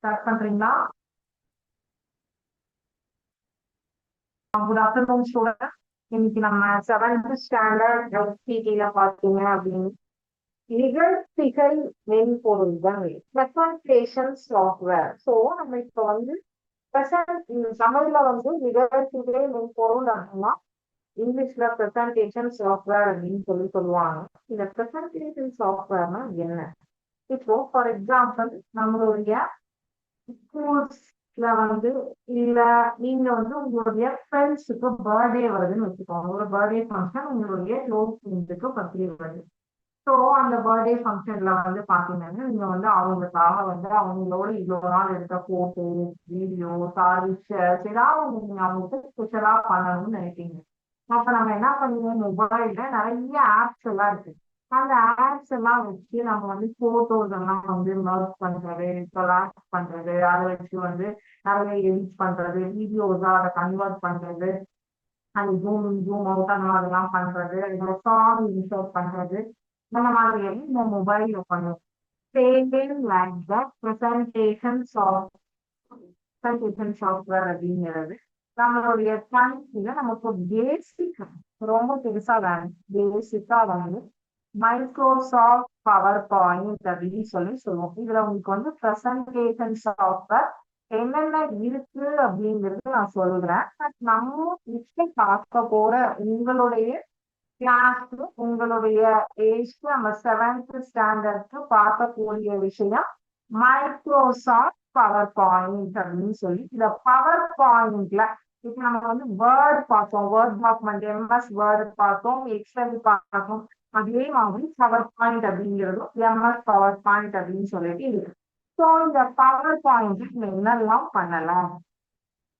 Start பண்றீங்களா? Good afternoon student. இன்னைக்கு நம்ம செவன்த் ஸ்டாண்டர்ட் எஃப்சிடில பாத்தீங்க அப்படின்னு நிகழ்த்திகள் மென்பொருள்கள் பிரசன்டேஷன் சாஃப்ட்வேர். ஸோ நம்ம இப்போ வந்து தமிழ்ல வந்து நிகழ்த்திகள் மென்பொருள் அப்படின்னா இங்கிலீஷ்ல பிரசன்டேஷன் சாஃப்ட்வேர் அப்படின்னு சொல்லுவாங்க. இந்த பிரசன்டேஷன் சாஃப்ட்வேர்னா என்ன? இப்போ ஃபார் எக்ஸாம்பிள் நம்மளுடைய ஸ்கூல்ஸ்ல வந்து இல்ல நீங்க வந்து உங்களுடைய ஃப்ரெண்ட்ஸுக்கு பர்த்டே வருதுன்னு வச்சுக்கோங்க. ஒரு பர்த்டே ஃபங்க்ஷன் உங்களுடைய க்ளோஸ் ஃப்ரெண்ட்ஸுக்கு பர்த்டே வருது. ஸோ அந்த பர்த்டே ஃபங்க்ஷன்ல வந்து பாத்தீங்கன்னா நீங்க வந்து அவங்களுக்காக வந்து அவங்களோட இவ்வளவு நாள் எடுத்த போட்டோ, வீடியோ, விஷஸ் ஏதாவது நீங்க அவங்களுக்கு ஸ்பெஷலா பண்ணணும்னு நினைப்பீங்க. அப்ப நம்ம என்ன பண்ணுவோம், மொபைல்ல நிறைய ஆப்ஸ் எல்லாம் இருக்கு. அந்த ஆப்ஸ் எல்லாம் வச்சு நம்ம வந்து போட்டோஸ் எல்லாம் வந்து மர்ஜ் பண்றது, கொலாப்ஸ் பண்றது, அதை வச்சு வந்து நிறைய எடிட் பண்றது, வீடியோஸா அதை கன்வெர்ட் பண்றது, அது ஜூம் அவுட் அந்த மாதிரிலாம் பண்றது, அதோட சாங் இன்சர்ட் பண்றது, இந்த மாதிரி எல்லாம் இந்த மொபைல்ல பண்ணுவோம். Same like the presentation software அப்படிங்கிறது நம்மளுடைய கணினியில நமக்கு பேசிக் ரொம்ப பெருசா வேணும். பேசிக்கா வந்து மைக்ரோசாஃப்ட் பவர் பாயிண்ட் அப்படின்னு சொல்லுவோம். இதுல உங்களுக்கு வந்து பிரசன்டேஷன் சாஃப்ட்வேர் என்னென்ன இருக்கு அப்படிங்கிறது நான் சொல்றேன். பட் நம்ம இப்ப பார்க்க போற உங்களுடைய கிளாஸ்க்கு உங்களுடைய ஏஜ்க்கு நம்ம செவன்த் ஸ்டாண்டர்ட்க்கு பார்க்கக்கூடிய விஷயம் மைக்ரோசாஃப்ட் பவர் பாயிண்ட் அப்படின்னு சொல்லி இந்த பவர் பாயிண்ட்ல இப்ப நம்ம வந்து வேர்ட் பார்த்தோம், வேர்ட் டாக்குமெண்ட் எம்எஸ் வேர்டு பார்த்தோம், எக்ஸல் பார்த்தோம். அதே மாதிரி பவர் பாயிண்ட் அப்படிங்கிறதும் எம்எஸ் பவர் பாயிண்ட் அப்படின்னு சொல்லிட்டு இருக்கு. ஸோ இந்த பவர் பாயிண்ட் என்னெல்லாம் பண்ணலாம்,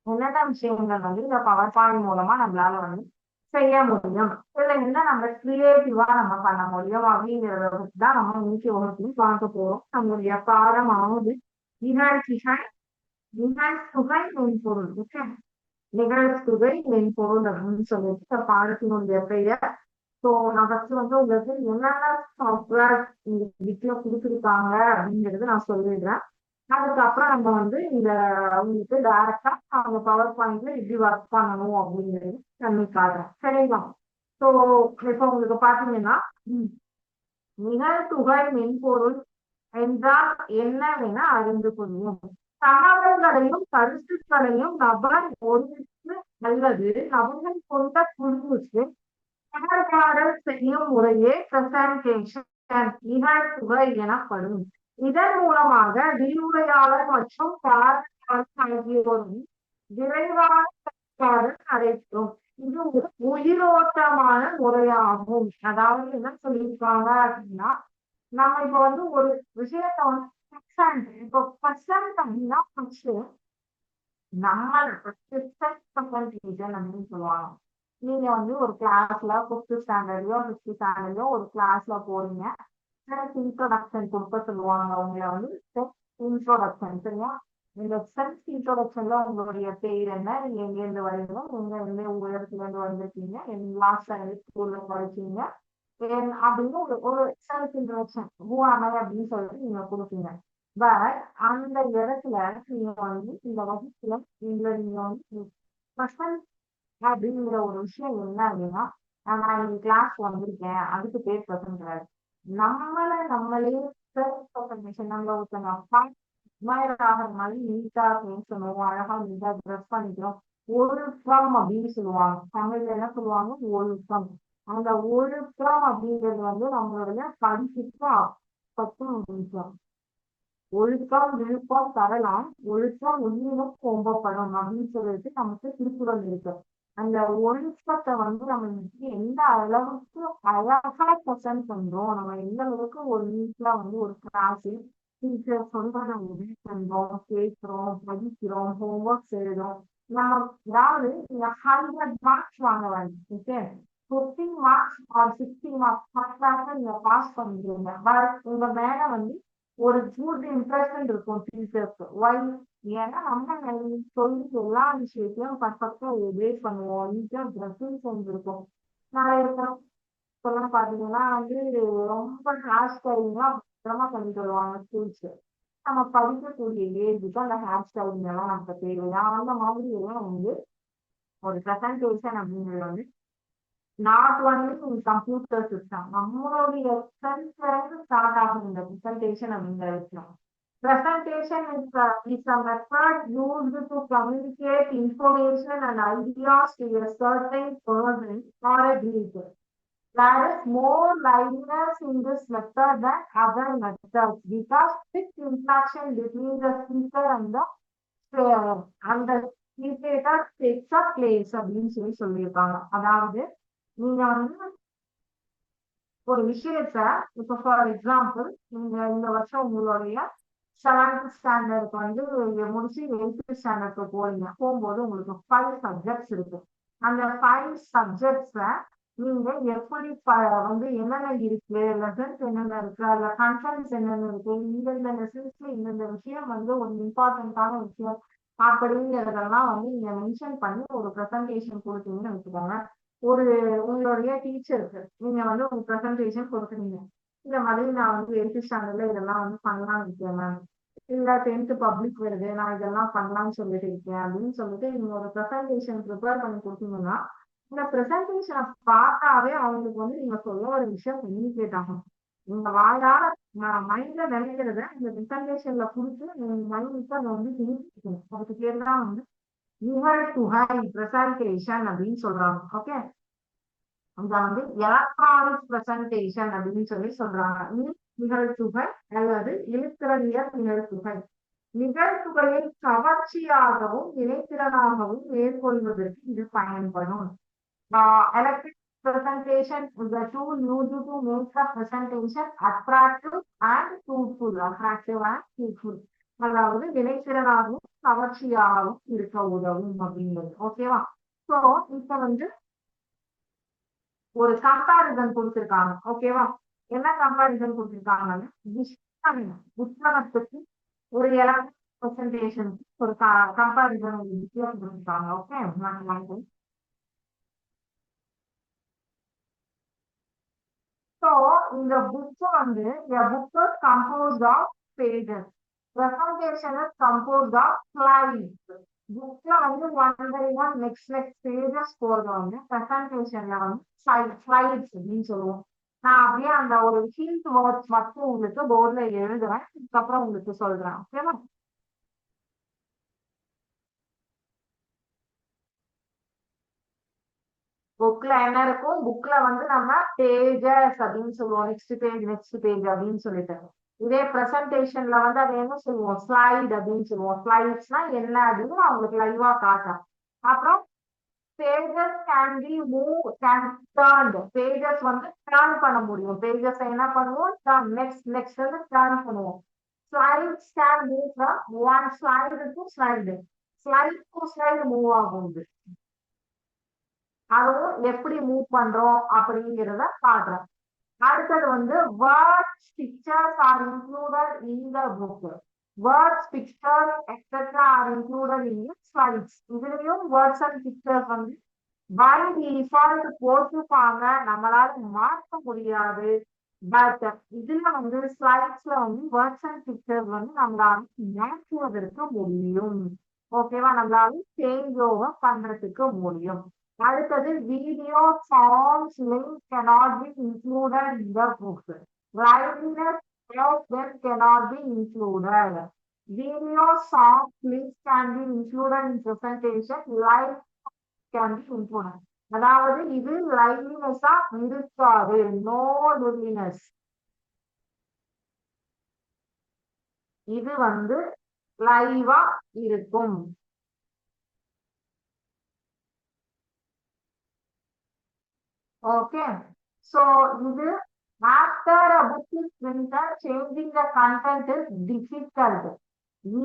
என்னென்ன விஷயங்கள் வந்து இந்த பவர் பாயிண்ட் மூலமா நம்மளால வந்து செய்ய முடியும், இதுல என்ன நம்ம கிரியேட்டிவா நம்ம பண்ண முடியும் அப்படிங்கிறத தான் நம்ம இன்னைக்கு வகுப்புலையும் பார்க்க போறோம். நம்மளுடைய பாடமானது நிகழ்ச்சிகள் நிகழ்த்துகை மென்பொருள். ஓகே, நிகழ்த்துகை மென்பொருள் அப்படின்னு சொல்லிட்டு இந்த பாடத்தினுடைய பெயர். ஸோ நான் ஃபர்ஸ்ட் வந்து உங்களுக்கு என்னென்ன சாஃப்ட்வேர் இந்த வீட்டுல கொடுத்துருக்காங்க அப்படிங்கிறது நான் சொல்லிடுறேன். அதுக்கப்புறம் நம்ம வந்து இந்த உங்களுக்கு டைரக்டா அவங்க பவர் பாயிண்ட்ல எப்படி ஒர்க் பண்ணணும் அப்படிங்கிறது பண்ணி காட்டுறேன். சரிங்களா? ஸோ இப்போ உங்களுக்கு பாத்தீங்கன்னா நிகழ்த்துகை மென்பொருள் என்றால் என்னவென அறிந்து கொள்வோம். தகவல்களையும் கருத்துக்களையும் நபர் ஒருமித்து அல்லது நபர்கள் கொண்ட குழுவுக்கு தொடர்பாடல் செய்யும் முறையே பிரசன்டேஷன் நிகழ்த்துகை எனப்படும். இதன் மூலமாக விரிவுரையாளர் மற்றும் பார்வையாளர் ஆகியோரும் விரைவான நடைபெறும். இது ஒரு உயிரோட்டமான முறையாகும். அதாவது என்ன சொல்லியிருக்காங்க அப்படின்னா, நம்ம இப்ப வந்து ஒரு விஷயத்த வந்து இப்போ பர்சன்ட் அப்படின்னா ஃபர்ஸ்ட் நம்மள அப்படின்னு சொல்லுவாங்க. நீங்க வந்து ஒரு கிளாஸ்ல ஃபிஃப்த் ஸ்டாண்டர்ட்லயோ ஒரு கிளாஸ்ல போறீங்க. இன்ட்ரோடக்ஷன் கொடுக்க சொல்லுவாங்க. உங்களை வந்து இன்ட்ரோடக்ஷன் சரியா? இந்த செல்ஃப் இன்ட்ரோடக்ஷன்ல உங்களுடைய பேர் என்ன, நீங்க எங்க இருந்து வரீங்க, எங்க இருந்து உங்க இடத்துல இருந்து வந்திருக்கீங்க, லாஸ்ட் ஸ்கூல்ல படிச்சீங்க அப்படின்னு ஒரு செல்ஃப் இன்ட்ரோடக்ஷன் அப்படின்னு சொல்லிட்டு நீங்க கொடுப்பீங்க. பட் அந்த இடத்துல நீங்க வந்து இந்த வகுப்புல நீங்க வந்து அப்படிங்கிற ஒரு விஷயம் என்ன அப்படின்னா, நான் இந்த கிளாஸ் வந்திருக்கேன் அதுக்கு பேர் பிரசன்ட். நம்மளே நம்ம ஒருத்தங்க ஆகிற மாதிரி நீட்டா பேசணும், அழகா நீட்டா ட்ரெஸ் பண்ணிக்கிறோம். ஒழுக்கம் அப்படின்னு சொல்லுவாங்க. தமிழ்ல என்ன சொல்லுவாங்க, ஒழுக்கம். அந்த ஒழுக்கம் அப்படிங்கிறது வந்து நம்மளுடைய படிப்புக்கு பத்தும் விஷயம். ஒழுக்கம் விழுப்பம் தரலாம், ஒழுக்கம் உயிரினும் கோம்பப்படும் அப்படின்னு சொல்லிட்டு நமக்கு திருக்குறள் இருக்கு. அந்த ஒழுக்கத்தை வந்து நம்ம எந்த அளவுக்கு அழகா ப்ரெசென்ட் பண்றோம், நம்ம எந்த அளவுக்கு ஒரு நீட்ல வந்து ஒரு கிளாஸ் டீச்சர் சொல்றதை உதவி பண்றோம், கேட்கிறோம், படிக்கிறோம், ஹோம்ஒர்க் செய்யறோம். நம்ம அதாவது நீங்க 100 மார்க்ஸ் வாங்க வேண்டாம். ஓகே, 15 மார்க்ஸ் ஆர் 60 மார்க்ஸ் பத்தாக்க நீங்க பாஸ் பண்ணிக்கிறீங்க. பட் உங்க மேல வந்து ஒரு குட் இம்ப்ரெஷன் இருக்கும் டீச்சர்ஸ்க்கு. ஒய்? ஏன்னா நம்ம சொல்லி எல்லா விஷயத்தையும் பர்ஃபெக்டா ஒபே பண்ணுவோம், நீட்டா ட்ரெஸ்ஸிங் சென்ஸ் இருக்கும். நிறைய சொல்ல பாத்தீங்கன்னா வந்து ரொம்ப ஹேர் ஸ்டைலிங்கா பத்திரமா பண்ணி தருவாங்க ஸ்கூல்ஸ். நம்ம படிக்கக்கூடிய ஏஜுக்கு அந்த ஹேர் ஸ்டைலிங் எல்லாம் நமக்கு தேவையா அந்த மாதிரி எல்லாம் வந்து ஒரு ப்ரெசன்டேஷன் அப்படிங்கிறது வந்து not only in computer system நம்மளுடைய சென்ஸ்ல ஸ்டார்ட் ஆகும் இந்த ப்ரெசன்டேஷன் அப்படிங்கிற விஷயம். Presentation is a method used to communicate information and ideas to a certain person or a group. There is more liveliness in this method than other methods because strict interaction between the speaker and the speaker takes a place அப்படின்னு சொல்லியிருக்காங்க. அதாவது நீங்க வந்து ஒரு விஷயத்த இப்ப for example நீங்க இந்த வருஷம் உங்களுடைய 7th ஸ்டாண்டர்டுக்கு வந்து முடிச்சு 8th ஸ்டாண்டர்டுக்கு போறீங்க. போகும்போது உங்களுக்கு 5 சப்ஜெக்ட்ஸ் இருக்கு. அந்த 5 சப்ஜெக்ட்ஸ்ல நீங்க எப்படி வந்து என்னென்ன இருக்கு, லெசன்ஸ் என்னென்ன இருக்கு, அதுல கன்சென்ட்ஸ் என்னென்ன இருக்கு, இந்தந்த லெசன்ஸ்ல இந்தந்த விஷயம் வந்து ஒரு இம்பார்ட்டன்டான விஷயம் அப்படிங்கிறதெல்லாம் வந்து நீங்க மென்ஷன் பண்ணி ஒரு ப்ரெசன்டேஷன் கொடுத்தீங்கன்னு வச்சுக்கோங்க. ஒரு உங்களுடைய டீச்சருக்கு நீங்க வந்து உங்க ப்ரெசன்டேஷன் கொடுக்குறீங்க. இந்த மாதிரி நான் வந்து 8th ஸ்டாண்டர்ட்ல இதெல்லாம் வந்து பண்ணலாம்னு இருக்கேன் மேம், இல்ல 10th பப்ளிக் வருது நான் இதெல்லாம் பண்ணலாம்னு சொல்லிட்டு இருக்கேன் அப்படின்னு சொல்லிட்டு நீங்க ஒரு ப்ரெசன்டேஷன் ப்ரிப்பேர் பண்ணி கொடுத்தீங்கன்னா இந்த ப்ரெசன்டேஷனை பார்த்தாவே அவங்களுக்கு வந்து நீங்க சொல்ல ஒரு விஷயம் கம்யூனிகேட் ஆகும். நீங்க வாயார மைண்ட்ல நினைக்கிறத இந்த ப்ரெசன்டேஷன்ல கொடுத்து நீங்க மைண்டுக்கு அதை வந்து தெரிஞ்சுக்கணும். அதுக்கு பேர் தான் வந்து நிகழ் துகை ப்ரெசன்டேஷன் அப்படின்னு சொல்றாங்க. ஓகே, இத வந்து எலக்ட்ரானிக் ப்ரெசன்டேஷன் அப்படின்னு சொல்றாங்க. நிகழ்த்துகை அல்லது இலத்திரனியல் நிகழ்த்துகை. நிகழ்த்துகையை கவர்ச்சியாகவும் இணைத்திறனாகவும் மேற்கொள்வதற்கு இது பயன்படும். Electric presentation is a tool used to make the presentation attractive and truthful. Attractive and truthful. அதாவது இணைத்திறனாகவும் கவர்ச்சியாகவும் இருக்க உதவும் அப்படிங்கிறது. ஓகேவா? சோ இப்ப வந்து ஒரு கம்பாரிசன் கொடுத்திருக்காங்க. ஓகேவா? என்ன கம்பாரிசன் கொடுத்திருக்காங்கன்னு புத்தகத்துக்கு ஒரு எலக்ட்ரிக் ப்ரெசன்டேஷன் ஒரு கம்பாரிசன் ஒரு வித்தியாசம் கொடுத்திருக்காங்க. ஓகே, so இந்த புக் வந்து a book is composed of pages. Presentation is composed of slides. புக்ல வந்து 1 by 1 next pages போறது வந்து பிரசன்டேஷன்ல வந்து ஸ்லைட்ஸ் அப்படின்னு சொல்லுவோம். நான் அப்படியே அந்த ஒரு ஹிண்ட் வேர்ட்ஸ் மட்டும் உங்களுக்கு போர்ட்ல எழுதுறேன், அதுக்கப்புறம் உங்களுக்கு சொல்றேன். ஓகேவா? புக்ல என்ன இருக்கும், புக்ல வந்து நம்ம பேஜஸ் அப்படின்னு சொல்லுவோம். நெக்ஸ்ட் பேஜ் அப்படின்னு சொல்லிட்டு இதே பிரசன்டேஷன்ல வந்து அதை என்ன சொல்லுவோம், ஸ்லைட் அப்படின்னு சொல்லுவோம். ஸ்லைட்ஸ்னா என்ன அப்படின்னு அவங்களுக்கு லைவா காட்டுறேன். அப்புறம் pages can be move can turn. Pages வந்து டர்ன் பண்ண முடியும். பேஜஸ் என்ன பண்ணுவோம், டர்ன் நெக்ஸ்ட் வந்து டர்ன் பண்ணுவோம். Slides can move from one slide to slide move ஆகும். அதுவும் எப்படி மூவ் பண்றோம் அப்படிங்கிறத காட்டுறேன். அடுத்தது வந்து words pictures R included in the book. Words picture etcetera R included in slides. இதுலயும் வேர்ட்ஸ் அண்ட் பிக்சர்ஸ் வந்து பை டிஃபால்ட் போட்டுப்பாங்க, நம்மளால மாற்ற முடியாது. பட் இதுல வந்து ஸ்லைட்ஸ்ல வந்து வேர்ட்ஸ் அண்ட் பிக்சர்ஸ் வந்து நம்மளால மாற்றுவதற்கு முடியும். ஓகேவா? நம்மளால சேஞ்ச் ஓவர் பண்றதுக்கு முடியும். அடுத்தது video songs link cannot be included in the book. Liveness of them cannot be included. Video songs links can be included in presentation. Live can be included. அதாவது இது லைவ்லினஸா இருக்காது, நோ லிவ்லினஸ். இது வந்து லைவா இருக்கும். Okay, so after a book is printed, changing the content is difficult.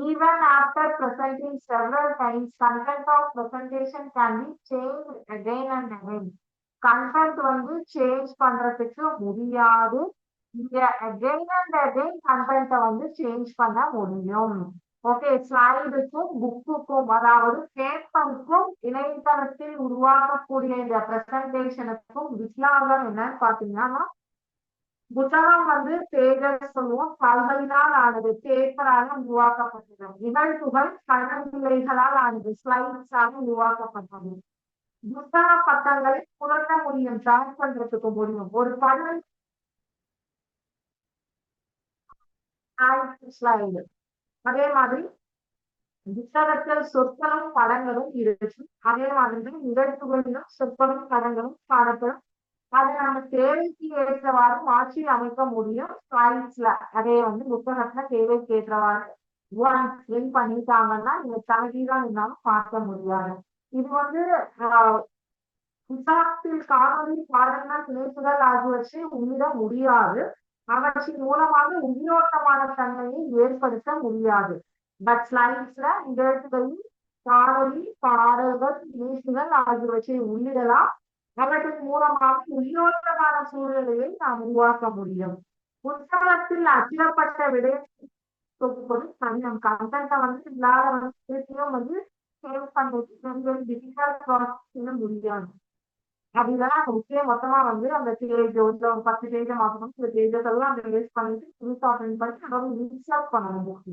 Even after presenting several times, content of presentation can be changed again and again. Content வந்து change பண்றதுக்கு முடியாது. இங்க again and again content வந்து change பண்ண முடியும். Okay, ஸ்லைடுக்கும் புக்குக்கும் அதாவது பேப்பருக்கும் இணையதளத்தில் உருவாக்கக்கூடிய இந்த பிரசன்டேஷனுக்கும் வித்தியாசம் என்னன்னு பாத்தீங்கன்னா, புத்தகம் வந்து பேஜஸ் சொல்லுவோம், பல்களினால் ஆனது, பேப்பரால உருவாக்கப்பட்டது. நிகழ்வுகள் கழனிகளால் ஆனது, ஸ்லைட்ஸாக உருவாக்கப்பட்டது. புத்தக பக்கங்களை புரட்ட முடியும், ஜாயின் பண்றதுக்கு முடியும். ஒரு படம் ஸ்லைடு. அதே மாதிரி புத்தகத்தில் சொற்களும் படங்களும் இருக்கும். அதே மாதிரி நிகழ்வுகளிலும் சொற்களும் படங்களும் காணப்படும். அதை நம்ம தேவைக்கு ஏற்றவாறு மாற்றி அமைக்க முடியும் ஸ்லைட்ஸ்ல. அதே வந்து புத்தகத்துல தேவைக்கு ஏற்றவாறு ஒன் பண்ணிட்டாங்கன்னா நீங்க தலைகீழா இருந்தாலும் பார்க்க முடியாது. இது வந்து புத்தகத்தில் காணொலி பாடங்கள் இணைப்புகள் ஆகியவற்றை உள்ளிட முடியாது. அவற்றின் மூலமாக உயிரோட்டமான தன்மையை ஏற்படுத்த முடியாது. பட் ஸ்லைட்ஸ்ல நிகழ்வுகளில் காணொலி பாடல்கள் இணைப்புகள் ஆகியவற்றை உள்ளிடலாம். அவற்றின் மூலமாக உயிரோட்டமான சூழ்நிலையை நாம் உருவாக்க முடியும். புத்தகத்தில் அச்சிடப்பட்ட விடை தொகுப்பது கடினம். கண்டென்ட்டை வந்து இல்லாத வந்து சேவ் பண்றது டிஜிட்டல் ப்ராசஸ் முடியாது. அப்படின்னா முக்கிய மொத்தமா வந்து அந்த பேஜ் ஒரு 10 பேஜ மாத்தணும். சில பேஜஸ் எல்லாம் அந்த வேஸ்ட் பண்ணிட்டு புதுசா பிரிண்ட் பண்ணி அதாவது இன்ஸ்டால் பண்ணணும்.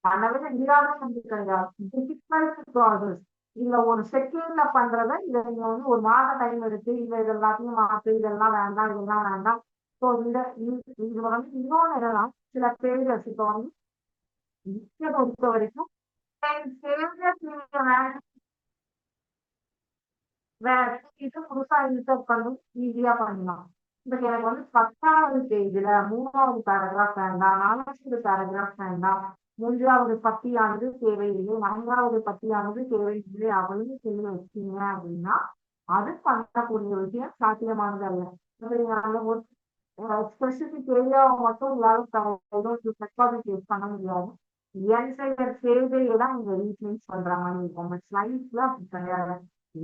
அதனால இல்லாத வந்து கிடையாது. டிஜிட்டல் ப்ராசஸ் இல்ல ஒரு செகண்ட்ல பண்றத இதை நீங்க வந்து ஒரு மாத டைம் எடுத்து இல்ல இது எல்லாத்தையும் மாத்து, இதெல்லாம் வேண்டாம், இதெல்லாம் வேண்டாம். ஸோ இது வந்து இன்னொன்னு என்னன்னா சில பேஜஸ் இப்போ வந்து பொறுத்த வரைக்கும் பேஜஸ் நீங்க வேற இது புதுசா இன்சர்ட் பண்ணி ஈஸியா பண்ணலாம். பட் எனக்கு வந்து 10வது பேஜ்ல 3வது பேராகிராஃப் வேண்டாம், 4வது பேராகிராஃப் வேண்டாம், 3வது பத்தியானது தேவையில்லை, 4வது பத்தியானது தேவையில்லை அப்படின்னு சொல்லி வச்சீங்க அப்படின்னா அது பண்ணக்கூடிய விஷயம் சாத்தியமானது அல்ல. அந்த ஒரு ஸ்பெசிபிக் ஏரியாவை மட்டும் உங்களால பண்ண முடியாது. என்டையர் பேஜையை தான் நீங்க ரீப்ளேஸ் பண்ற மாதிரி இருக்கும். பட் ஸ்லைட்ஸ்ல அப்படி கிடையாது.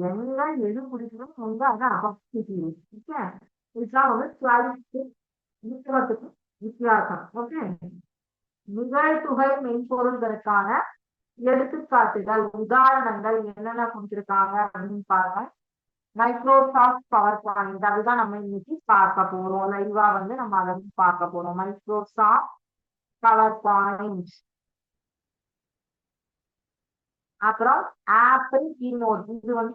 எல்லாம் எது பிடிக்கணும் வந்து அதை இதுதான் வந்து ஸ்லைட்ஸ் புத்தகத்துக்கு வித்தியாசம். ஓகே, நிகழ்த்துகை மென்பொருள்களுக்கான எடுத்துக்காட்டுகள் உதாரணங்கள் என்னென்ன கொடுத்திருக்காங்க அப்படின்னு பாருங்க. மைக்ரோசாஃப்ட் பவர் பாயிண்ட் அதுதான் நம்ம இன்னைக்கு பார்க்க போறோம். லைவா வந்து நம்ம அதை பார்க்க போறோம். Microsoft power point. அப்புறம் ஆப்பிள் கீனோட் இது வந்து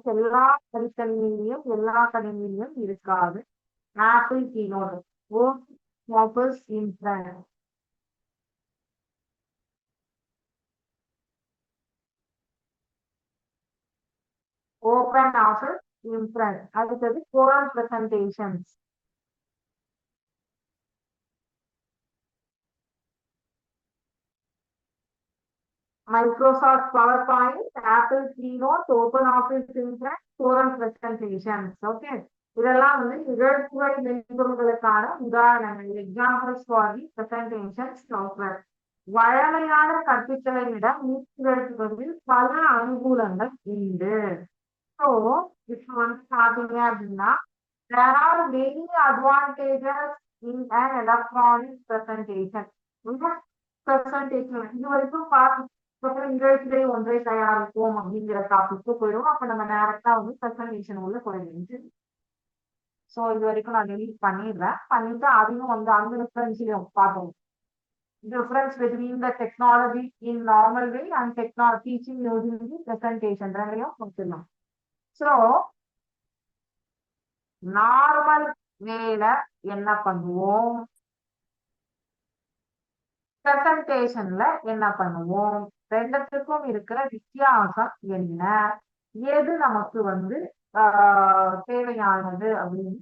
எல்லா கணினிலையும் இருக்காது. Apple keynote office Impress, open office Impress. அடுத்தது கோரல் presentations. Microsoft PowerPoint, Apple Keynote, OpenOffice Impress, Oral Presentations. Okay. இதெல்லாம் வந்து நிகழ்வுகளை மென்பொருள்களுக்கான உதாரணங்கள். Examples for the presentation software. வழமையான கற்பித்தலை விட நிகழ்வுகளில் பல அனுகூலங்கள் உண்டு. ஸோ இப்போ வந்து பார்த்தீங்க அப்படின்னா there are many advantages in an electronic presentation. இது வரைக்கும் நிகழ்ச்சிகளை ஒன்றை தயாரிப்போம் அப்படிங்கிற டாபிக்கு போயிடும். அப்ப நம்ம டைரக்டா வந்து பிரசன்டேஷன் உள்ள போயிடுச்சு. சோ இது வரைக்கும் நான் டெலீட் பண்ணிடுறேன். பண்ணிட்டு அதையும் வந்து அந்த ரெஃபரன்ஸ்லயும் பார்த்தோம். Difference between the technology in normal way and technology teaching using the presentation ரெண்டையும் கொடுத்துடலாம். சோ நார்மல் வேல என்ன பண்ணுவோம், பிரசன்டேஷன்ல என்ன பண்ணுவோம், ரெண்டுத்துக்கும் இருக்கிற வித்தியாசம் என்ன, எது நமக்கு வந்து தேவையானது அப்படின்னு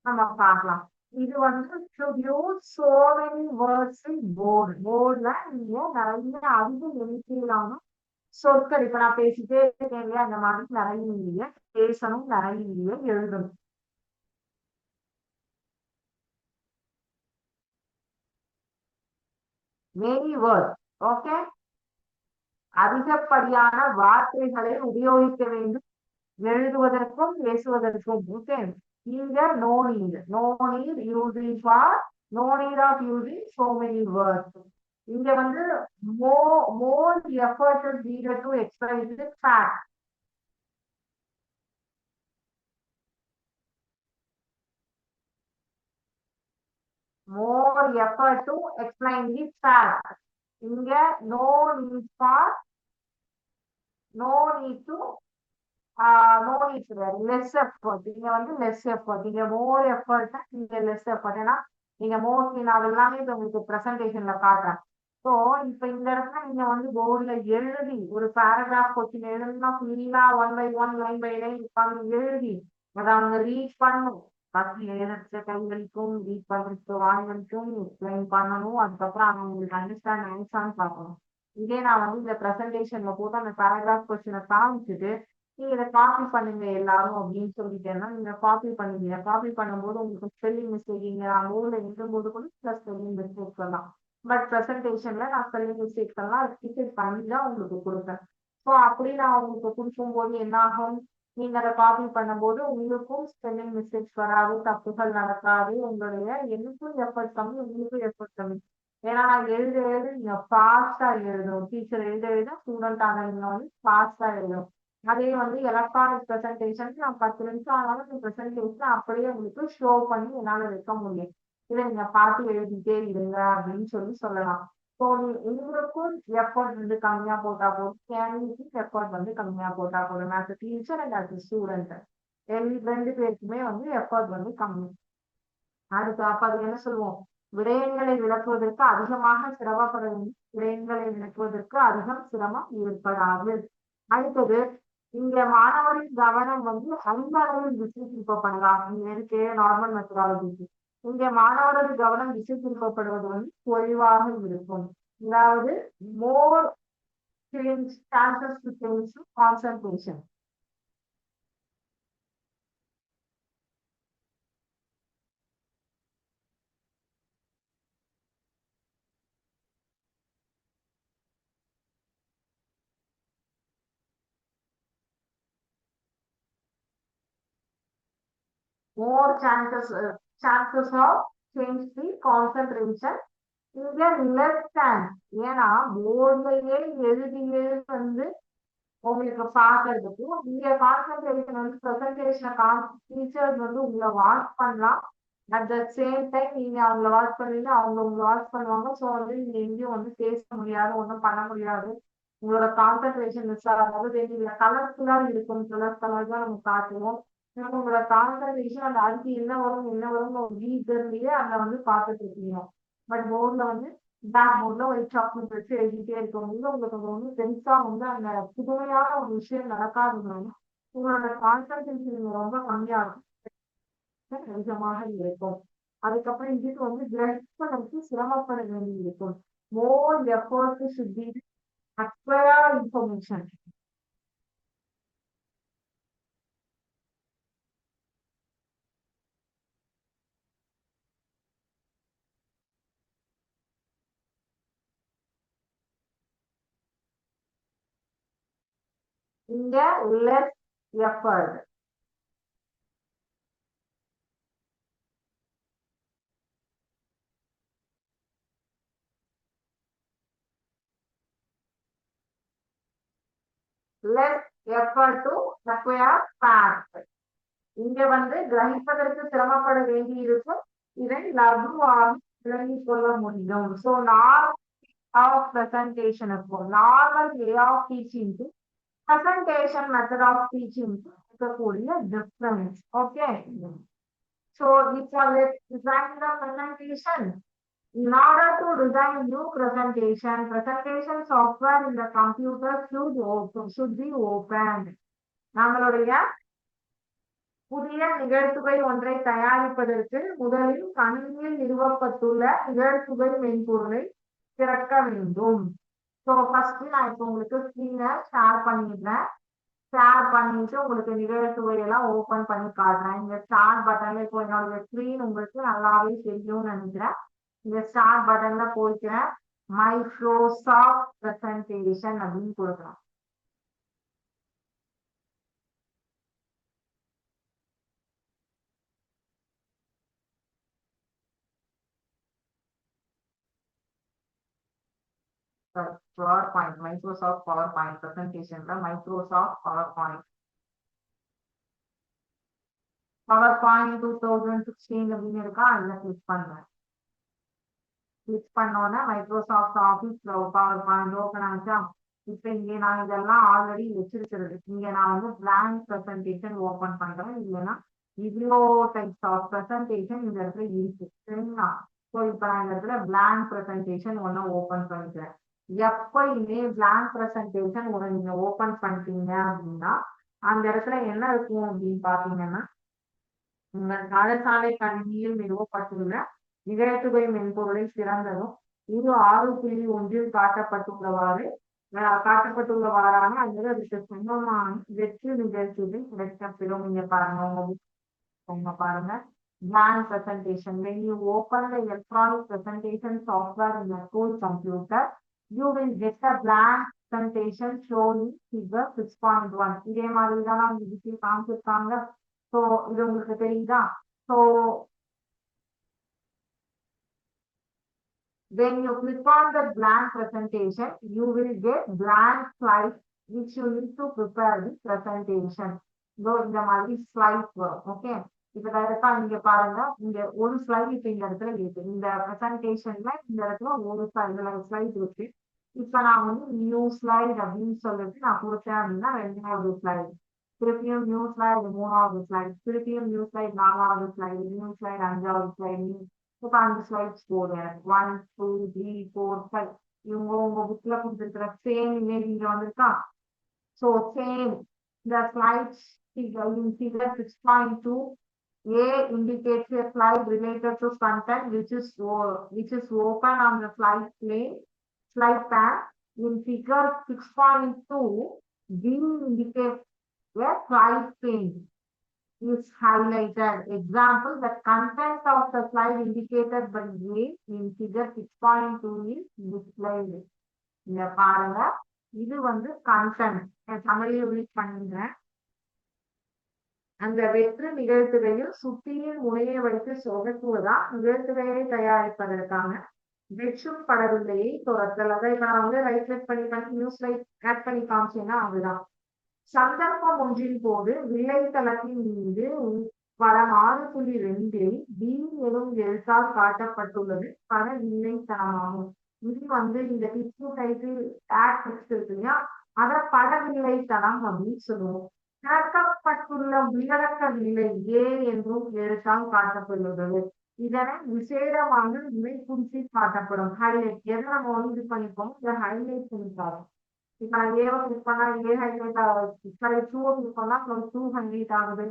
நம்ம பார்க்கலாம். இது வந்து should use so many words in board. போர்ட்ல நீங்க நிறைய அதிக எண்ணிக்கையிலான சொற்கள் இப்ப நான் பேசிட்டே இருக்கேன் இல்லையா, அந்த மாதிரி நிறைய இல்லையா பேசணும், நிறைய இல்லையா எழுதணும். many words. ஓகே, அதிகப்படியான வார்த்தைகளை உபயோகிக்க வேண்டும் எழுதுவதற்கும் பேசுவதற்கும். ஓகே, இங்க no need using for no need of using so many words. இங்க வந்து more effort is needed to express the fact. more effort to explain the fact. இங்க no need for no need to no need to less effort. இங்க வந்து less effort. இங்க more effort இங்க less effort. ஏன்னா நீங்க mostly நான் எல்லாமே இப்ப உங்களுக்கு பிரசன்டேஷன்ல காட்டுறேன். ஸோ இப்ப இந்த இடத்துல நீங்க வந்து போர்டுல எழுதி ஒரு பேராகிராஃப் கொஸ்டின் எழுதுனா ஃபுல்லா 1/1 லைன் உட்காந்து எழுதி அதை அவங்க ரீட் பண்ணணும். ஃபர்ஸ்ட் எழுதுறதுக்கு கை வலிக்கும், ரீட் பண்றதுக்கு வாய் வலிக்கும், எக்ஸ்பிளைன் பண்ணணும். அதுக்கப்புறம் அவங்க உங்களுக்கு அண்டர்ஸ்டாண்ட் ஆயிடுச்சான்னு பார்க்கணும். இதே நான் வந்து இந்த பிரசன்டேஷன்ல போட்டு அந்த பேராகிராஃப் கொஸ்டினை காமிச்சிட்டு நீங்க இதை காப்பி பண்ணுங்க எல்லாரும் அப்படின்னு சொல்லிட்டேன்னா நீங்க காப்பி பண்ணுவீங்க. காப்பி பண்ணும்போது உங்களுக்கு ஸ்பெல்லிங் மிஸ்டேக் இங்க நான் ஊர்ல எழுதும்போது கூட பிளஸ் ஸ்பெல்லிங் மிஸ்டேக் சொல்லலாம். பட் ப்ரெசன்டேஷன்ல நான் ஸ்பெல்லிங் மிஸ்டேக்ஸ் எல்லாம் ரிப்பீட் பண்ணி தான் உங்களுக்கு கொடுப்பேன். ஸோ அப்படி நான் உங்களுக்கு கொடுக்கும்போது என்ன ஆகும், நீங்க அதை காப்பி பண்ணும்போது உங்களுக்கும் ஸ்பெல்லிங் மிஸ்டேக்ஸ் வராது, தப்புகள் நடக்காது. உங்களுடைய எனக்கும் எஃபர்ட் கம்மி, உங்களுக்கும் எஃபர்ட் கம்மி. ஏன்னா நான் எழுத நீங்க ஃபாஸ்டா எழுதணும். டீச்சர் எழுத ஸ்டூடெண்ட் ஆனவங்க ஃபாஸ்டா எழுதணும். அதே வந்து எலக்ட்ரானிக் ப்ரெசன்டேஷன் நான் 10 நிமிஷம் ஆனாலும் இந்த ப்ரெசன்டேஷன் அப்படியே உங்களுக்கு ஷோ பண்ணி என்னால வைக்க முடியும். இதை நீங்க பார்த்து எழுதிட்டே இருங்க அப்படின்னு சொல்லலாம். ஸோ உங்களுக்கும் எஃபர்ட் வந்து கம்மியா போட்டா போதும், கேண்டிடேட்டும் எஃபர்ட் வந்து கம்மியா போட்டா போதும். As a teacher and as a student ரெண்டு பேருக்குமே வந்து எஃபர்ட் வந்து கம்மி. அடுத்து அப்ப அது என்ன சொல்லுவோம், விடயங்களை விளக்குவதற்கு அதிகமாக சிரமப்பட வேண்டும், விடயங்களை விளக்குவதற்கு அதிகம் சிரமம் ஏற்படாது. அடுத்தது இங்க மாணவரின் கவனம் வந்து அந்த அளவில் திசை திருப்பப்படலாம். இங்க இருக்கு நார்மல் மெத்தடாலஜி. இங்க மாணவரது கவனம் திசை திருப்பப்படுவது வந்து குறைவாக இருக்கும். அதாவது மோர் chances to change concentration. More chances of change the concentration. இங்க less chance. ஏன்னா போர்ட்லயே எழுதியே வந்து உங்களுக்கு பாக்குறதுக்கு இங்க கான்சென்ட்ரேஷன் வந்து ப்ரெசன்டேஷனை டீச்சர்ஸ் வந்து உங்களை வாட்ச் பண்ணலாம். அட் த சேம் டைம் நீங்க அவங்கள வாட்ச் பண்ணுவீங்க, அவங்க உங்களை வாட்ச் பண்ணுவாங்க. ஸோ வந்து நீங்க எங்கேயும் வந்து பேச முடியாது, ஒன்றும் பண்ண முடியாது. உங்களோட கான்சென்ட்ரேஷன் மிஸ் ஆகும்போது வெளியில கலர்ஃபுல்லா இருக்கும், கலர் தான் நம்ம காட்டுவோம். உங்களோட கான்சென்ட்ரேஷன் அந்த அடுத்து என்ன வரும் ஒரு வீட்லயே அங்க வந்து பார்த்துட்டு இருக்கீங்க. பட் போர்ட்ல வந்து பிளாக் போர்ட்ல ஒரு சாக்லேட் வச்சு எழுதிட்டே இருக்கவங்க உங்களுக்கு வந்து பெருசா வந்து அந்த புதுமையான ஒரு விஷயம் நடக்காதுனால உங்களோட கான்சென்ட்ரேஷன் ரொம்ப கம்மியா இருக்கும், அதிகமாக இருக்கும். அதுக்கப்புறம் இதுக்கு வந்து கிரகிப்பதற்கு சிரமப்பட வேண்டி இருக்கும். மோர் effort should be acquire information. இங்க less effort. less effort to acquire fact. இங்க வந்து கிரகிப்பதற்கு சிரமப்பட வேண்டி இருக்கும், இதை லகுவாக விளங்கிக் கொள்ள முடியும். ஸோ நார்மல் ஆஃப் பிரசன்டேஷன் இருக்கும், normal way of teaching presentation method of teaching இருக்கக்கூடிய difference. Okay. So if let's design the presentation. In order to design new presentation software in the computer should be opened. நம்மளுடைய புதிய நிகழ்த்துகை ஒன்றை தயாரிப்பதற்கு முதலில் கணினியில் நிறுவப்பட்டுள்ள நிகழ்த்துகை மென்பொருளை திறக்க வேண்டும். ஸோ ஃபர்ஸ்ட் நான் இப்போ உங்களுக்கு ஸ்க்ரீனை ஷேர் பண்ணிடுறேன். ஷேர் பண்ணிட்டு உங்களுக்கு நிகழ்த்துவையெல்லாம் ஓப்பன் பண்ணி காட்டுறேன். இந்த ஸ்டார்ட் பட்டன்ல இப்போ என்னோட ஸ்க்ரீன் உங்களுக்கு நல்லாவே தெரியும்னு நினைக்கிறேன். இந்த ஸ்டார்ட் பட்டன்ல போய்க்கிறேன், மைக்ரோசாஃப்ட் பிரசன்டேஷன் அப்படின்னு கொடுக்குறேன். PowerPoint, Microsoft PowerPoint presentation, Microsoft PowerPoint 2016 அப்படின்னு இருக்கா, அதுல கிளிக் பண்ணுவேன். கிளிக் பண்ணோன்னா Microsoft office power point open ஆச்சா. இப்ப இங்க நான் இதெல்லாம் ஆல்ரெடி வச்சிருக்கிறது. இங்க நான் வந்து blank presentation ஓபன் பண்றேன். இல்லைன்னா இவ்வளோ டைப்ஸ் ஆஃப் presentation இந்த இடத்துல இருக்கு சரிங்களா. ஸோ இப்ப நான் இந்த இடத்துல blank presentation ஒண்ணு ஓபன் பண்ணிக்கிறேன். எப்பயுமே blank presentation ஒண்ணு நீங்க ஓபன் பண்ணிட்டீங்க அப்படின்னா அந்த இடத்துல என்ன இருக்கும் அப்படின்னு பாத்தீங்கன்னா, உங்கள் பாடசாலை கணினியில் நிறுவப்பட்டுள்ள நிகழ்த்துகை மென்பொருளை திறந்ததும் இது 6.1 காட்டப்பட்டுள்ளவாறான அல்லது அதுக்கு சமமான வெற்று நிகழ்ச்சிகள் கிடைக்கப்பெறும். இங்க பாருங்க உங்க பாருங்க blank presentation. When you open the electronic presentation software in your school computer, you will get a blank presentation shown in figure 6.1. இதே மாதிரி தான் இதுக்கு காமிச்சிருக்காங்க. ஸோ இது உங்களுக்கு தெரியுதா. So when you click on the blank presentation, you will get blank slides which you need to prepare the presentation. So இந்த மாதிரி slides வரும். ஓகே, இப்ப டைரக்டா நீங்க பாருங்க, இங்க ஒரு ஸ்லைட் இப்ப இந்த இடத்துல இருக்கு. இந்த பிரசன்டேஷன்ல இந்த இடத்துல ஒரு ஸ்லைட் இருக்கு. இப்ப நான் வந்து நியூ ஸ்லைட் அப்படின்னு சொல்லிட்டு நான் கொடுத்தேன் அப்படின்னா 2வது ஸ்லைடு, திருப்பியும் நியூ ஸ்லைடு 3வது ஸ்லைடு, திருப்பியும் நியூ ஸ்லைட் 4வது ஸ்லைடு, நியூ ஸ்லைட் 5வது ஸ்லைடு. இப்ப 5 ஸ்லைட்ஸ் போடுறேன். 1 2 3 4 5 இவங்க உங்க புக்ல கொடுத்துருக்கிற சேம் இமேஜ் இங்க வந்திருக்கா. So same the slides figure in figure 6.2, A indicates a slide related to content which is open on the slide pane. In figure 6.2, B indicates a slide pane is highlighted. Example, the content of the slide indicated by A in figure 6.2 is displayed. இங்க பாருங்க, இது வந்து content. தமிழில் read பண்ணுறேன். அந்த வெற்று நிகழ்த்துகையில் சுத்தியின் முனையை வைத்து சொதக்குவதா நிகழ்த்துகையை தயாரிப்பதற்கான வெற்றும் படவில்லையை துரத்தல். அதை நான் வந்து ரைட் கிளிக் பண்ணி நியூஸ் லைட் ஆட் பண்ணி காமிச்சேன்னா அதுதான். சந்தர்ப்பம் ஒன்றின் போது வில்லைத்தளத்தின் மீது படம் 6.2 B எனும் எழுத்தால் காட்டப்பட்டுள்ளது பட வில்லைத்தனமாகும். இது வந்து இந்த டிஸ்பிளே டைட்டில் ஆட் டெக்ஸ்ட் இருக்கு இல்லையா, அத படவில்லைத்தனம் அப்படின்னு சொல்லுவோம். திறக்கப்பட்டுள்ள உள்ளடக்க வில்லை ஏ என்றும் எழுத்தால் காட்டப்படுகிறது. இதனை விசேடமாக இவை குறித்து காட்டப்படும். ஹைலைட் எதை நம்ம வந்து இது பண்ணிப்போம், இதை ஹைலைட் பண்ணிப்பாங்க. இப்ப நான் ஏவை கிளிக் பண்ணா ஏ ஹைலைட் ஆகுது, டூவை கிளிக் பண்ணா 2 ஹைலைட் ஆகுது,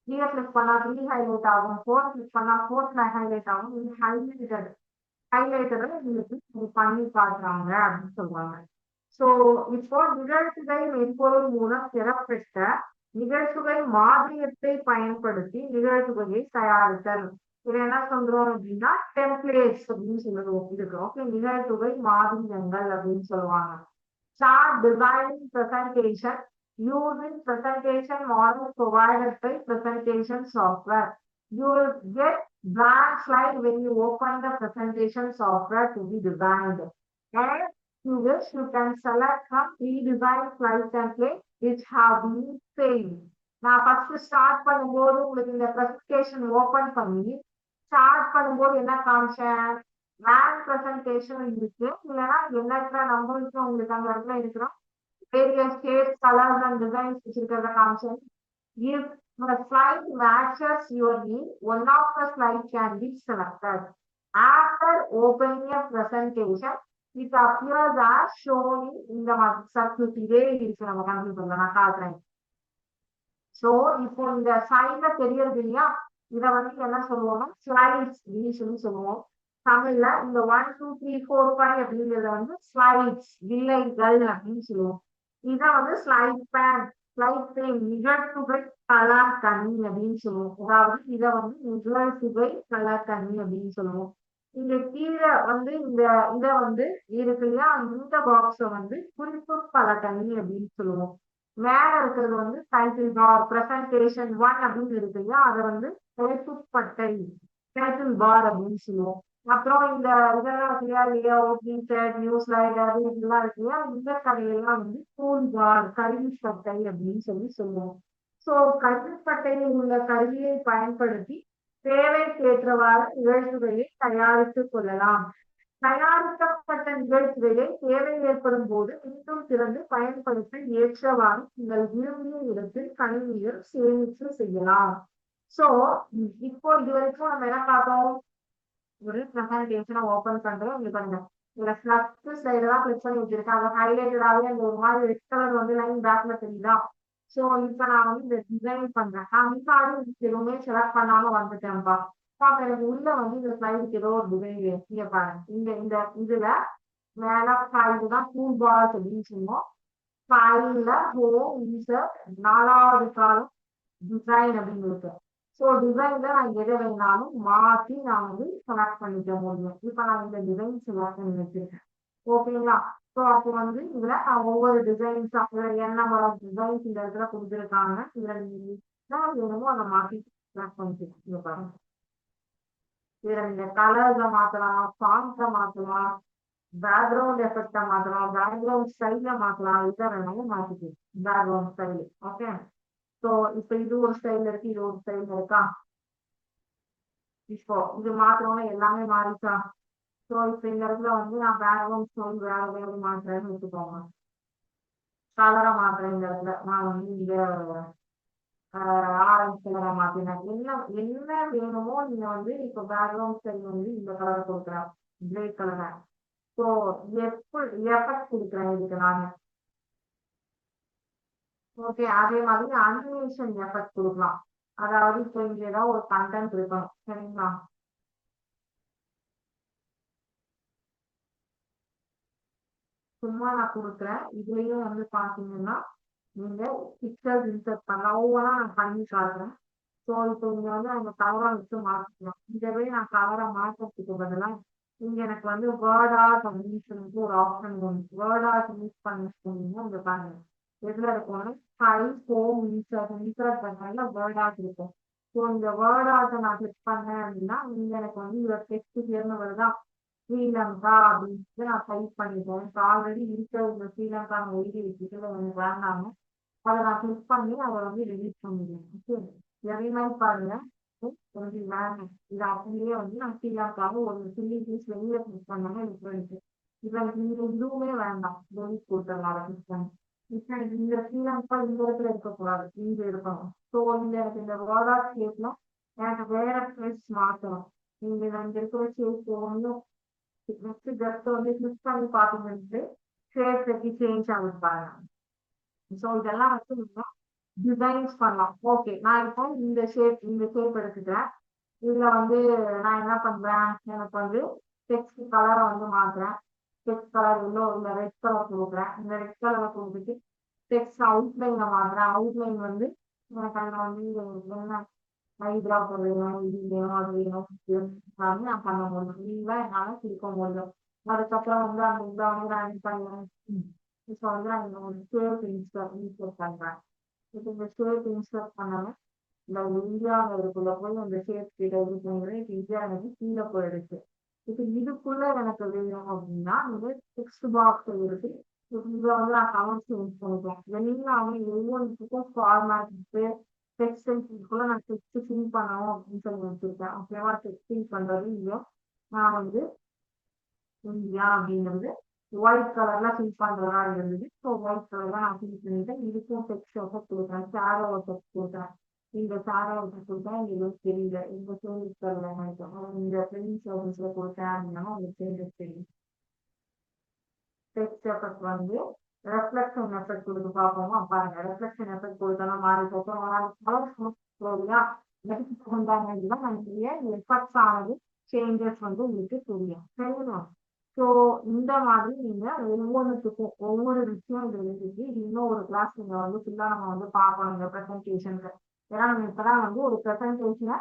3 கிளிக் பண்ணா 3 ஹைலைட் ஆகும், 4 கிளிக் பண்ணா 4 ஹைலைட் ஆகும். இது ஹைலைட்டரை உங்களுக்கு பண்ணி காட்டுறாங்க அப்படின்னு சொல்றாங்க. சோ இப்போ நிகழ்த்துகை மென்பொருள் மூலம் பெறப்பட்ட நிகழ்த்துகை மாதிரியத்தை பயன்படுத்தி நிகழ்த்துகையை தயாரித்தல். இது என்ன சொல்றோம் அப்படின்னா டெம்ப்ளேட்ஸ் அப்படின்னு சொல்லுவோம். இதுக்கு ஓகே, நிகழ்த்துகை மாதிரியங்கள் அப்படின்னு சொல்லுவாங்க. Start designing presentation using presentation model provided by presentation software. You will get blank slide when you open the presentation software to be designed. And you wish you can select from pre-designed slide template which have been saved. நான் first start பண்ணும்போது உங்களுக்கு இந்த presentation open பண்ணி start பண்ணும்போது என்ன காமிச்சேன், blank presentation இருக்கு, இல்லைன்னா எண்ணற்ற நம்பருக்கு உங்களுக்கு அந்த இடத்துல இருக்கிறோம் various shapes, colors and designs வச்சிருக்கிறத காமிச்சேன். If the slide matches your need, one of the slides can be selected. After opening a presentation, it appears as shown in the circuit. இதே இருக்கு நம்ம கம்ப்யூட்டர்ல, நான் காட்டுறேன். சோ இப்போ இந்த சைட்ல தெரியறது இல்லையா, இத வந்து என்ன சொல்லுவோம்னா ஸ்லைட்ஸ் அப்படின்னு சொல்லுவோம். தமிழ்ல இந்த 1 2 3 4 5 அப்படிங்கறத வந்து ஸ்லைட்ஸ் வில்லைகள் அப்படின்னு சொல்லுவோம். இத வந்து ஸ்லைட் பேன் நிகழ்த்துகை கலாக்கணி அப்படின்னு சொல்லுவோம். அதாவது இத வந்து நிகழ்த்துகை கலாக்கணி அப்படின்னு சொல்லுவோம். இங்க கீழே வந்து இத வந்து இருக்கு இல்லையா, இந்த பாக்ஸ வந்து குறிப்பு பலகணி அப்படின்னு சொல்லுவோம். மேல இருக்கிறது வந்து டைட்டில் பார், பிரசன்டேஷன் 1 அப்படின்னு இருக்கு இல்லையா, அதை வந்து தலைப்புப்பட்டை டைட்டில் பார் அப்படின்னு சொல்லுவோம். அப்புறம் இந்த இதெல்லாம் இல்லையா, லேஅவுட், இன்சர்ட், நியூஸ் ஸ்லைட் அது இதெல்லாம் இருக்கு இல்லையா, இந்த கடையெல்லாம் வந்து டூல் பார், கருவிப்பட்டை அப்படின்னு சொல்லுவோம். சோ கருவிப்பட்டையில் உள்ள கருவியை பயன்படுத்தி தேவைக்கேற்றவாறு நிகழ்த்துகையை தயாரித்துக் கொள்ளலாம். தயாரிக்கப்பட்ட நிகழ்ச்சிகளை தேவை ஏற்படும் போது மீண்டும் திறந்து பயன்படுத்த ஏற்றவாறு நீங்கள் விரும்பிய இடத்தில் கணினியில் சேமித்து செய்யலாம். சோ இப்போ இது வரைக்கும் நம்ம என்ன பார்த்தோம்? ஒரு ப்ரெசன்டேஷனை ஓபன் பண்றோம். இங்க பாருங்க, இதுல ஃபிளக்ஸ் ஸ்லைடு தான் கிளிக் பண்ணி வச்சிருக்கேன். அதை ஹைலைட்டடாவே அந்த ஒரு மாதிரி ரெட் கலர் வந்து லைன் பேக்ல தெரியுதா? சோ இப்ப நான் வந்து இந்த டிசைன் பண்றேன். நான் முன்னாடி எதுவுமே செலக்ட் பண்ணாம வந்துட்டேன்ப்பா. அப்ப எனக்கு உள்ள வந்து இந்த ஸ்லைடுக்கு ஏதோ ஒரு டிசைன் வேணும். இங்க பாருங்க, இந்த இந்த இதுல மேல ஃபைல் தான் டூல் பார் அப்படின்னு சொல்லுவோம். ஃபைல்ல ஹோம் இன்சர்ட் 4வது காலம் டிசைன் அப்படின்னு இருக்கு. ஸோ டிசைன்ல நான் எதை வேணாலும் மாற்றி நான் வந்து செலக்ட் பண்ணிக்க முடியும். இப்போ நான் இந்த டிசைன் செலக்ட் பண்ணி வச்சிருக்கேன். ஓகேங்களா? ஸோ அப்போ வந்து இதுல நான் ஒவ்வொரு டிசைன்ஸ் இதுல என்ன டிசைன்ஸ் இந்த இடத்துல கொடுத்துருக்காங்க. இதுல நீங்க வேணுமோ அதை மாற்றி செலக்ட் பண்ணிக்கலாம். இங்க பாருங்க, இதுல நீங்க கலர்ஸ மாத்தலாம், ஃபாண்ட்ஸ மாத்தலாம், பேக்ரவுண்ட் எஃபெக்ட மாத்தலாம், பேக்ரவுண்ட் ஸ்டைல மாத்தலாம். இதை வேணாலும் மாத்திக்கலாம், பேக்ரவுண்ட் ஸ்டைல். ஓகே. ஸோ இப்ப இது ஒரு ஸ்டைல் இருக்கு, இது ஒரு ஸ்டைல் இருக்கா? இப்போ இது மாத்திரம்னா எல்லாமே மாறிச்சா? ஸோ இப்ப இந்த இடத்துல வந்து நான் பேக்ரவுண்ட் ஸ்டைல் வேற வேற மாத்துறேன்னு வச்சுக்கோங்க. கலரை மாத்துறேன். இந்த இடத்துல நான் வந்து இங்க ஆரஞ்சு கலரை மாத்தினேன். என்ன என்ன வேணுமோ நீங்க வந்து இப்ப பேக்ரவுண்ட் ஸ்டைல் வந்து இந்த கலரை கொடுக்குறேன், கிரே கலரை. ஸோ எஃபெக்ட் கொடுக்குறேன் இதுக்கு நானு. ஓகே. அதே மாதிரி அனிமேஷன் எஃபெக்ட் கொடுக்கலாம். அதாவது இப்போ இங்க ஏதாவது ஒரு கண்டென்ட் இருக்கணும், சரிங்களா? சும்மா நான் கொடுக்குறேன். இதுலயும் வந்து பாத்தீங்கன்னா நீங்க பிக்சர்ஸ் இன்சர்ட் பண்ணலாம். ஒவ்வொன்றா நான் பண்ணி காட்டுறேன். ஸோ இப்போ இங்க வந்து அந்த கலரை வச்சு மாத்திக்கலாம். இதவே நான் கலரை மாற்றத்துக்கு பதிலாக இங்க எனக்கு வந்து வேர்ட் ஆர்ட் அப்படின்னு சொல்லிட்டு ஒரு ஆப்ஷன் வரும். வேர்ட் ஆர்ட் யூஸ் பண்ண சொன்னீங்கன்னா இங்க பாருங்க, எதுல இருக்கும்னா ஃபைல் ஹோம் இன்சர்ட் பண்ணால வேர்ட் ஆர்ட் இருக்கும். ஸோ இந்த வேர்ட் ஆர்ட்டை நான் கிளிக் பண்ணேன் அப்படின்னா இங்க எனக்கு வந்து இவர் டெக்ஸ்ட் கிளியர்னு வருதா? ஸ்ரீலங்கா அப்படின்னு நான் டைப் பண்ணிட்டேன். இப்போ ஆல்ரெடி இருக்கிற இந்த ஸ்ரீலங்கா நான் எழுதி வச்சுட்டு எனக்கு வேண்டாம அதை நான் கிளிக் பண்ணி அதை வந்து டெலிட் பண்ணிடுவேன். ஓகே. அதே மாதிரி பாருங்க, எனக்கு வேணும் இது அப்படியே வந்து நான் ஸ்ரீலங்காவை ஒரு சில்லி பீஸ் வெளியில கிளிக் பண்ணாம டிஃபரெண்ட். இப்போ எனக்கு இந்த இதுவுமே வேண்டாம், டெலிட் கொடுத்துடலாம் அதை கிளிக் பண்ணி. இப்போ எனக்கு இந்த ஸ்ரீலங்கா இந்த இடத்துல இருக்கக்கூடாது, இங்க இருக்கணும். ஸோ இந்த எனக்கு இந்த வேர்டா ஷேப்ல எனக்கு வேற பிளேஸ் மாற்றணும். நீங்க இங்க இருக்கிற ஷேப் ஒன்றும் நெக்ஸ்ட் ஜஸ்ட் வந்து கிளிக் பண்ணி பார்த்தீங்கன்னா ஷேப் எப்படி சேஞ்ச் ஆகுது பாருங்க. ஸோ இதெல்லாம் வந்து நம்ம டிசைன்ஸ் பண்ணலாம். ஓகே. நான் இப்போ இந்த ஷேப் எடுத்துக்கிறேன். இதுல வந்து நான் என்ன பண்றேன், எனக்கு வந்து டெக்ஸ்ட் கலரை வந்து மாத்துறேன். டெக்ஸ்ட் கலர் எல்லோ இல்ல ரெட் கலர் கொடுக்குறேன். இந்த ரெட் கலரை கொடுத்துட்டு டெக்ஸ்ட் அவுட்லைனை மாத்துறேன். அவுட்லைன் வந்து எனக்கு அதில் வந்து என்ன ஐடிராப் வேணும், இது வேணும், அது வேணும், எல்லாமே நான் பண்ண முடியும். நீங்களா என்னால கொடுக்க முடியும். அதுக்கப்புறம் வந்து அந்த இதை வந்து நான் இது பண்ணுவேன். இப்போ வந்து நான் இந்த ஒரு ஷேப் இன்ஸ்டர் பண்றேன். இப்போ இந்த ஷேப் இன்ஸ்டர் பண்ணணும். இந்த இந்தியாவுக்குள்ள போய் அந்த ஷேப் கிட்ட இது பண்ணுறேன். இப்போ இந்தியா வந்து கீழே போயிடுச்சு. இப்போ இதுக்குள்ள எனக்கு வேணும் அப்படின்னா இந்த டெக்ஸ்ட் பாக்ஸ் இருக்கு. இப்போ இதை வந்து நான் கலர் சேஞ்ச் பண்ணிப்பேன். எல்லாமே ஒவ்வொன்றுக்கும் ஃபார்மேட் டெக்ஸ்ட் சைஸ்க்குள்ள நான் டெக்ஸ்ட் ஃபில் பண்ணணும் அப்படின்னு சொல்லி வச்சிருக்கேன். ஓகேவா? டெக்ஸ்ட் ஃபில் பண்றது இல்லையோ நான் வந்து இந்தியா அப்படிங்கிறது ஒயிட் கலர்ல ஃபில் பண்றதா இருந்தது. ஸோ ஒயிட் கலர்ல நான் ஃபில் பண்ணிட்டேன். இதுக்கும் டெக்ஸ்ட் எஃபெக்ட் கொடுக்குறேன், ஷேடோ எஃபெக்ட் கொடுக்குறேன். இந்த ஷேடோ எஃபெக்ட் கொடுத்தா எங்களுக்கு தெரியல, இந்த சேஞ்சஸ் தெரியல. இந்த பிரிண்ட் சர்வீஸ்ல கொடுத்தேன் அப்படின்னா உங்களுக்கு சேஞ்சஸ் தெரியும். டெக்ஸ்ட் எஃபெக்ட் வந்து ரெஃப்ளெக்ஷன் எஃபெக்ட் கொடுத்து பார்ப்போமா? பாருங்க, ரெஃப்ளெக்ஷன் எஃபெக்ட் கொடுத்தோம்னா மாறி போட்டோம். இல்லையா? எதுக்கு தகுந்தாங்க நம்மளுடைய எஃபெக்ட்ஸ் ஆனது சேஞ்சஸ் வந்து உங்களுக்கு தெரியும், சரிங்களா? ஸோ இந்த மாதிரி நீங்க ஒவ்வொன்றுத்துக்கும் ஒவ்வொரு விஷயம் இது எழுதிட்டு இது இன்னும் ஒரு கிளாஸ் நீங்க வந்து ஃபுல்லா நம்ம வந்து பார்க்கணும் இந்த ப்ரெசன்டேஷனுக்கு. ஏன்னா நம்ம இப்பதான் வந்து ஒரு ப்ரெசன்டேஷனை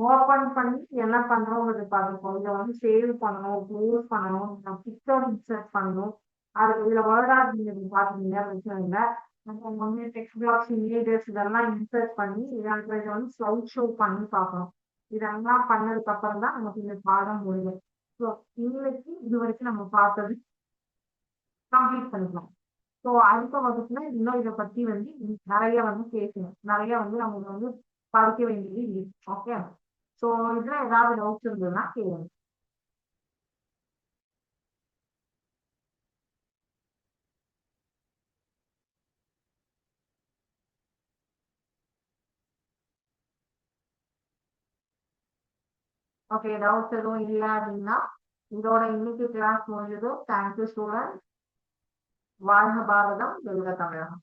ஓபன் பண்ணி என்ன பண்றோங்கிறது பார்த்துருக்கோம். இதை வந்து சேவ் பண்ணணும், க்ளோஸ் பண்ணணும், பிக்சர் இன்சர்ட் பண்ணணும். அதுக்கு இதுல வேர்டா நீங்க பாத்தீங்கன்னா விஷயம் இல்லை. நம்ம வந்து டெக்ஸ்ட் பாக்ஸ் இமேஜஸ் இதெல்லாம் இன்சர்ட் பண்ணி இதை வந்து ஸ்லைட் ஷோ பண்ணி பார்க்கணும். இதெல்லாம் பண்ணதுக்கு அப்புறம் தான் நமக்கு இந்த பாடம் முடியும். ஸோ இன்னைக்கு இது வரைக்கும் நம்ம பார்த்தது கம்ப்ளீட் பண்ணிக்கலாம். ஸோ அடுத்த வகுப்புல இன்னும் இதை பத்தி வந்து நிறைய வந்து பேசணும், நிறைய வந்து நம்ம வந்து படிக்க வேண்டியது இருக்கு. ஓகே. ஸோ இதுல ஏதாவது டவுட்ஸ் இருந்ததுன்னா கேளுங்க. ஓகே, டவுட்ஸ் எதுவும் இல்லை அப்படின்னா இதோட இன்னைக்கு கிளாஸ் முடிஞ்சதும். Thank you student. வாழ்க பாரதம், வெல்க தமிழகம்.